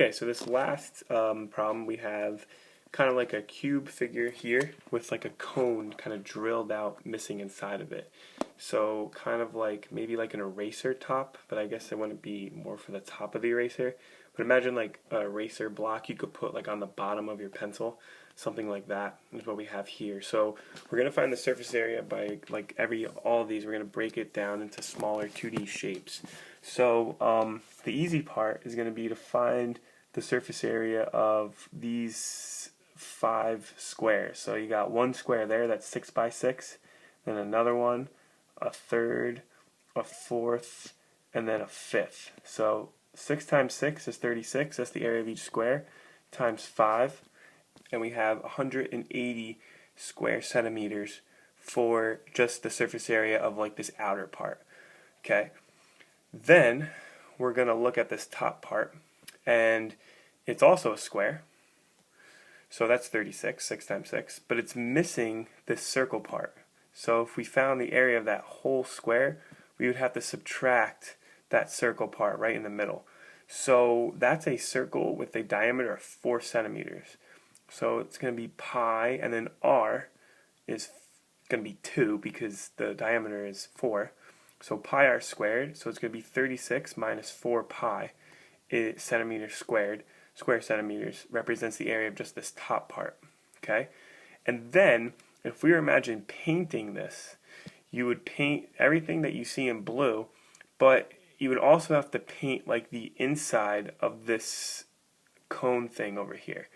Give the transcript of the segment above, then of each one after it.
Okay, so this last problem we have kind of like a cube figure here with like a cone kind of drilled out missing inside of it. So kind of like maybe like an eraser top, but I guess it wouldn't be more for the top of the eraser. But imagine like a eraser block you could put like on the bottom of your pencil, something like that is what we have here. So we're going to find the surface area by like all of these, we're going to break it down into smaller 2D shapes. So the easy part is going to be to find the surface area of these 5 squares. So you got one square there that's 6 by 6, then another one, a third, a fourth, and then a fifth. So 6 times 6 is 36, that's the area of each square, times 5, and we have 180 square centimeters for just the surface area of like this outer part. Okay, then we're going to look at this top part, and it's also a square, so that's 36, 6 times 6, but it's missing this circle part. So if we found the area of that whole square, we would have to subtract that circle part right in the middle. So that's a circle with a diameter of 4 centimeters. So it's going to be pi, and then r is going to be 2 because the diameter is 4. So pi r squared, so it's going to be 36 minus 4 pi centimeters squared. Square centimeters represents the area of just this top part. Okay? And then, if we were imagining painting this, you would paint everything that you see in blue, but you would also have to paint like the inside of this cone thing over here.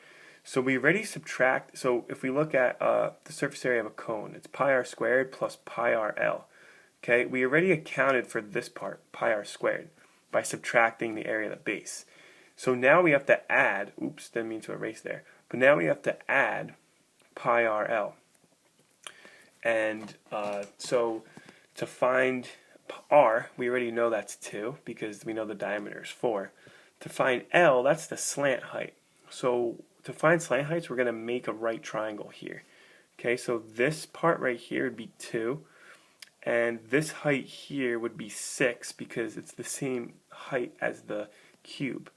So we already subtract, so if we look at the surface area of a cone, it's pi r squared plus pi r L. Okay, we already accounted for this part, pi r squared, by subtracting the area of the base. So now we have to add, oops, didn't mean to erase there, but now we have to add pi r L. And so to find r, we already know that's 2 because we know the diameter is 4. To find L, that's the slant height. So to find slant heights, we're going to make a right triangle here. Okay, so this part right here would be 2, and this height here would be 6 because it's the same height as the cube.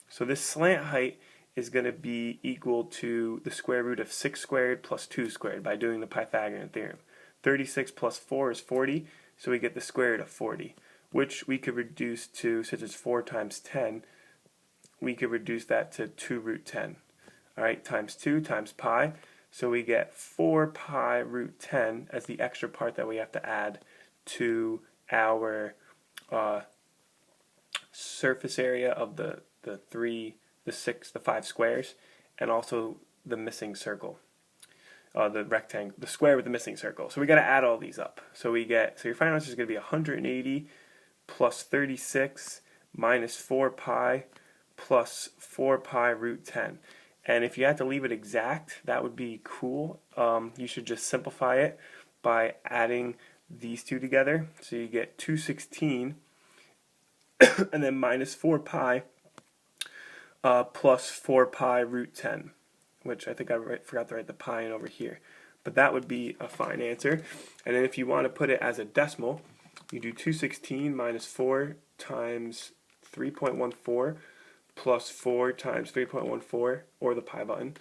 So this slant height is going to be equal to the square root of 6 squared plus 2 squared by doing the Pythagorean theorem. 36 plus 4 is 40, so we get the square root of 40, which we could reduce to, such as 4 times 10, we could reduce that to 2 root 10. Alright, times 2 times pi, so we get 4 pi root 10 as the extra part that we have to add to our surface area of the 5 squares, and also the missing circle, the rectangle, the square with the missing circle. So we got to add all these up. So your final answer is going to be 180 plus 36 minus 4 pi plus 4 pi root 10. And if you had to leave it exact, that would be cool. You should just simplify it by adding these two together. So you get 216 and then minus 4 pi plus 4 pi root 10, which I think I forgot to write the pi in over here. But that would be a fine answer. And then if you want to put it as a decimal, you do 216 minus 4 times 3.14 plus 4 times 3.14, or the pi button,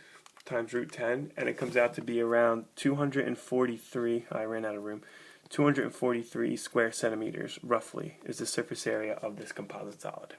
times root 10, and it comes out to be around 243, I ran out of room, 243 square centimeters, roughly, is the surface area of this composite solid.